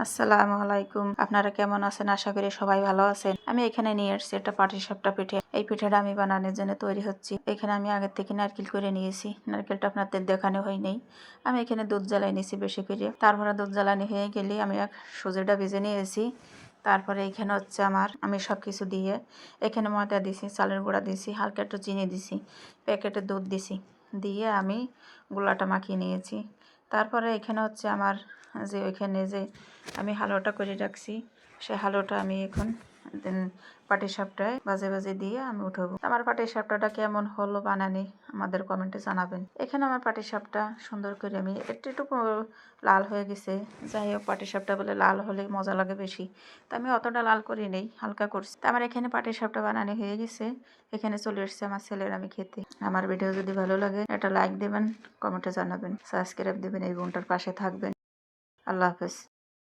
আসসালামু আলাইকুম। আপনারা কেমন আছেন? আশা করি সবাই ভালো আছেন। আমি এখানে নিয়ে এসেছি একটা পাটিসাপটা পিঠে। এই পিঠাটা আমি বানানোর জন্য তৈরি হচ্ছি। এখানে আমি আগের থেকে নারকেল করে নিয়েছি। নারকেলটা আপনাদের দেখানো হয় নাই। আমি এখানে দুধ জ্বালাই নিয়েছি বেশি করে। তারপরে দুধ জ্বালানি হয়ে গেলে আমি সুজিটা ভেজে নিয়েছি। তারপরে এখানে হচ্ছে আমি সব কিছু দিয়ে এখানে ময়দা দিছি, চালের গুঁড়া দিছি, হালকা একটু চিনি দিছি, প্যাকেটের দুধ দিছি, দিয়ে আমি গোলাটা মাখিয়ে নিয়েছি। তারপরে এখানে হচ্ছে ওইখানে যে আমি হালুয়াটা করে রাখছি, সেই হালুয়াটা আমি এখন পাটিসাপটায় বাজে বাজে দিয়ে আমি উঠাবো। আমার পাটিসাপটাটা কেমন হলো বানানি আমাদের কমেন্টে জানাবেন। এখানে আমার পাটিসাপটা সুন্দর করে আমি একটু লাল হয়ে গেছে। যাই হোক, পাটিসাপটা বলে লাল হলে মজা লাগে বেশি, তা আমি অতটা লাল করি নেই, হালকা করছি। তা আমার এখানে পাটিসাপটা বানানো হয়ে গেছে। এখানে চলে এসছে আমার ছেলের আমি খেতে। আমার ভিডিও যদি ভালো লাগে একটা লাইক দেবেন, কমেন্টে জানাবেন, সাবস্ক্রাইব দেবেন, এই বোনটার পাশে থাকবেন। আল্লাহ হাফেজ।